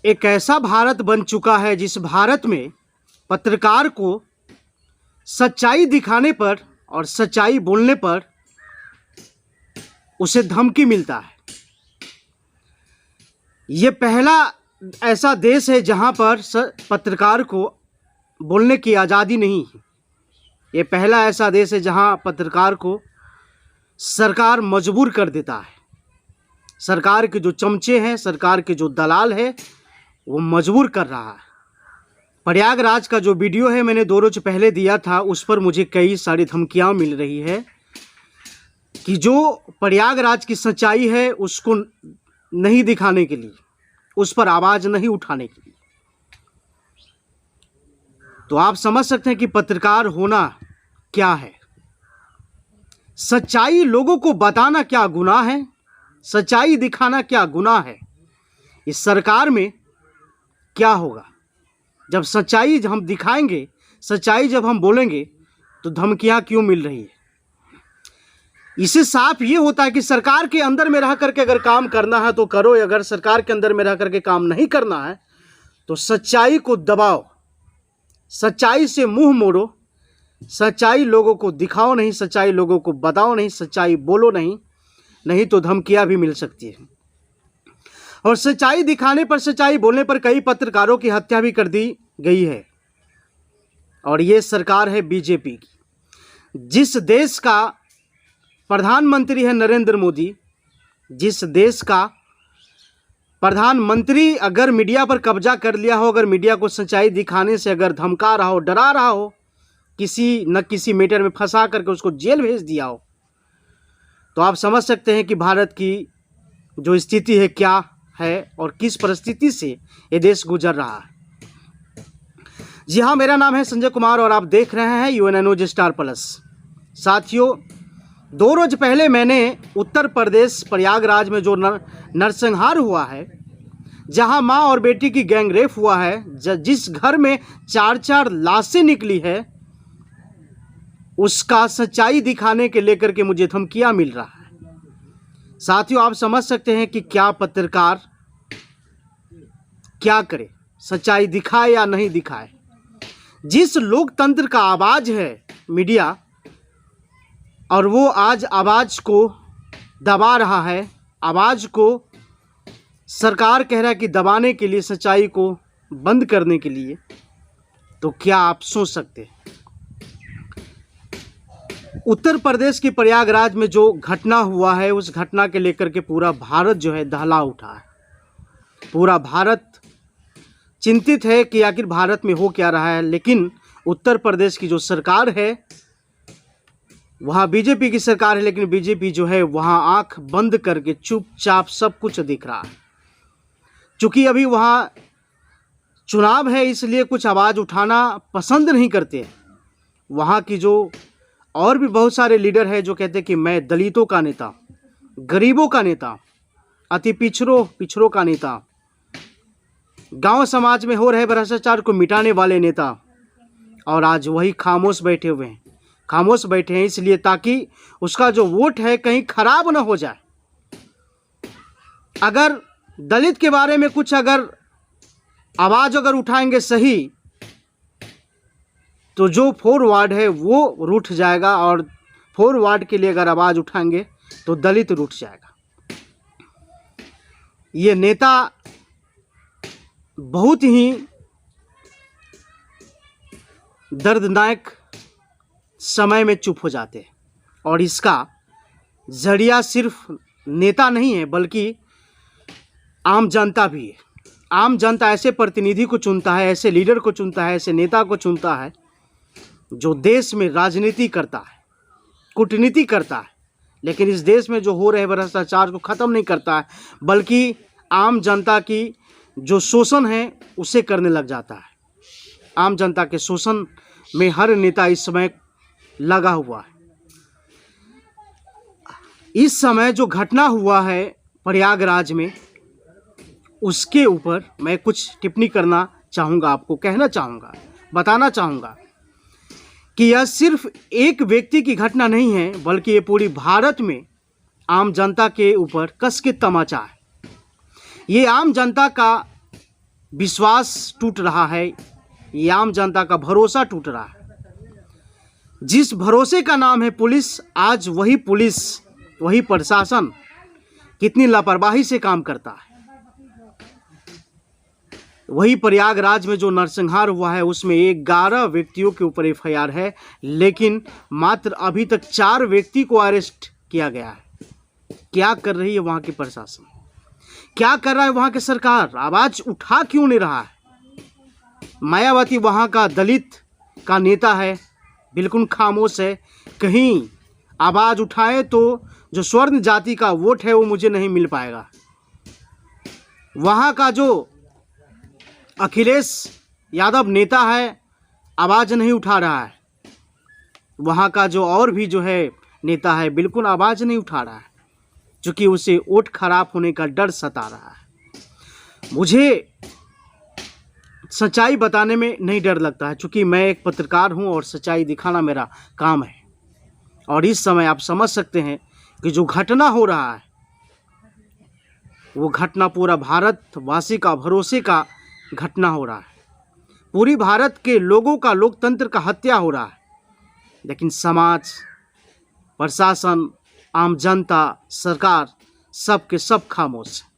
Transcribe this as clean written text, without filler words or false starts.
एक ऐसा भारत बन चुका है जिस भारत में पत्रकार को सच्चाई दिखाने पर और सच्चाई बोलने पर उसे धमकी मिलता है। ये पहला ऐसा देश है जहां पर पत्रकार को बोलने की आज़ादी नहीं है। ये पहला ऐसा देश है जहां पत्रकार को सरकार मजबूर कर देता है। सरकार के जो चमचे हैं, सरकार के जो दलाल है, वो मजबूर कर रहा है। प्रयागराज का जो वीडियो है मैंने 2 रोज पहले दिया था, उस पर मुझे कई सारी धमकियां मिल रही है कि जो प्रयागराज की सच्चाई है उसको नहीं दिखाने के लिए, उस पर आवाज़ नहीं उठाने के लिए। तो आप समझ सकते हैं कि पत्रकार होना क्या है। सच्चाई लोगों को बताना क्या गुनाह है, सच्चाई दिखाना क्या गुनाह है। इस सरकार में क्या होगा जब सच्चाई हम दिखाएंगे, सच्चाई जब हम बोलेंगे तो धमकियां क्यों मिल रही है। इससे साफ ये होता है कि सरकार के अंदर में रह करके अगर काम करना है तो करो, अगर सरकार के अंदर में रह करके काम नहीं करना है तो सच्चाई को दबाओ, सच्चाई से मुंह मोड़ो, सच्चाई लोगों को दिखाओ नहीं, सच्चाई लोगों को बताओ नहीं, सच्चाई बोलो नहीं, नहीं तो धमकियां भी मिल सकती है। और सच्चाई दिखाने पर, सच्चाई बोलने पर कई पत्रकारों की हत्या भी कर दी गई है। और ये सरकार है बीजेपी की। जिस देश का प्रधानमंत्री है नरेंद्र मोदी, जिस देश का प्रधानमंत्री अगर मीडिया पर कब्जा कर लिया हो, अगर मीडिया को सच्चाई दिखाने से अगर धमका रहा हो, डरा रहा हो, किसी न किसी मैटर में फंसा करके उसको जेल भेज दिया हो, तो आप समझ सकते हैं कि भारत की जो स्थिति है क्या है और किस परिस्थिति से ये देश गुजर रहा है। जी हाँ, मेरा नाम है संजय कुमार और आप देख रहे हैं यूएनए न्यूज स्टार प्लस। साथियों, 2 रोज पहले मैंने उत्तर प्रदेश प्रयागराज में जो नरसंहार हुआ है, जहां मां और बेटी की गैंगरेप हुआ है, जिस घर में 4-4 लाशें निकली है, उसका सच्चाई दिखाने के लेकर के मुझे धमकियां मिल रहा है। साथियों, आप समझ सकते हैं कि क्या पत्रकार क्या करे, सच्चाई दिखाए या नहीं दिखाए। जिस लोकतंत्र का आवाज़ है मीडिया, और वो आज आवाज़ को दबा रहा है, आवाज़ को सरकार कह रहा है कि दबाने के लिए, सच्चाई को बंद करने के लिए, तो क्या आप सोच सकते हैं। उत्तर प्रदेश के प्रयागराज में जो घटना हुआ है, उस घटना के लेकर के पूरा भारत जो है दहला उठा है। पूरा भारत चिंतित है कि आखिर भारत में हो क्या रहा है। लेकिन उत्तर प्रदेश की जो सरकार है, वहाँ बीजेपी की सरकार है, लेकिन बीजेपी जो है वहाँ आंख बंद करके चुपचाप सब कुछ दिख रहा है। चूँकि अभी वहाँ चुनाव है, इसलिए कुछ आवाज़ उठाना पसंद नहीं करते। वहाँ की जो और भी बहुत सारे लीडर हैं जो कहते हैं कि मैं दलितों का नेता, गरीबों का नेता, अति पिछड़ों का नेता, गांव समाज में हो रहे भ्रष्टाचार को मिटाने वाले नेता, और आज वही खामोश बैठे हुए हैं। खामोश बैठे हैं इसलिए ताकि उसका जो वोट है कहीं खराब ना हो जाए। अगर दलित के बारे में कुछ अगर आवाज़ अगर उठाएंगे सही, तो जो 4 वार्ड है वो रूठ जाएगा, और 4 वार्ड के लिए अगर आवाज़ उठाएंगे तो दलित रूठ जाएगा। ये नेता बहुत ही दर्दनाक समय में चुप हो जाते हैं, और इसका जरिया सिर्फ नेता नहीं है बल्कि आम जनता भी है। आम जनता ऐसे प्रतिनिधि को चुनता है, ऐसे लीडर को चुनता है, ऐसे नेता को चुनता है जो देश में राजनीति करता है, कूटनीति करता है, लेकिन इस देश में जो हो रहे भ्रष्टाचार को ख़त्म नहीं करता है, बल्कि आम जनता की जो शोषण है उसे करने लग जाता है। आम जनता के शोषण में हर नेता इस समय लगा हुआ है। इस समय जो घटना हुआ है प्रयागराज में, उसके ऊपर मैं कुछ टिप्पणी करना चाहूँगा, आपको कहना चाहूँगा, बताना चाहूँगा कि यह सिर्फ एक व्यक्ति की घटना नहीं है, बल्कि ये पूरी भारत में आम जनता के ऊपर कस के तमाचा है। ये आम जनता का विश्वास टूट रहा है, ये आम जनता का भरोसा टूट रहा है। जिस भरोसे का नाम है पुलिस, आज वही पुलिस, वही प्रशासन कितनी लापरवाही से काम करता है। वही प्रयागराज में जो नरसंहार हुआ है उसमें 11 व्यक्तियों के ऊपर एफआईआर है, लेकिन मात्र अभी तक 4 व्यक्ति को अरेस्ट किया गया है। क्या कर रही है वहाँ की प्रशासन, क्या कर रहा है वहाँ की सरकार? आवाज उठा क्यों नहीं रहा है? मायावती वहाँ का दलित का नेता है, बिल्कुल खामोश है। कहीं आवाज उठाए तो जो स्वर्ण जाति का वोट है वो मुझे नहीं मिल पाएगा। वहाँ का जो अखिलेश यादव नेता है, आवाज़ नहीं उठा रहा है। वहाँ का जो और भी जो है नेता है, बिल्कुल आवाज़ नहीं उठा रहा है, क्योंकि उसे वोट खराब होने का डर सता रहा है। मुझे सच्चाई बताने में नहीं डर लगता है, क्योंकि मैं एक पत्रकार हूँ और सच्चाई दिखाना मेरा काम है। और इस समय आप समझ सकते हैं कि जो घटना हो रहा है वो घटना पूरा भारतवासी का भरोसे का घटना हो रहा है। पूरी भारत के लोगों का, लोकतंत्र का हत्या हो रहा है, लेकिन समाज, प्रशासन, आम जनता, सरकार सब के सब खामोश है।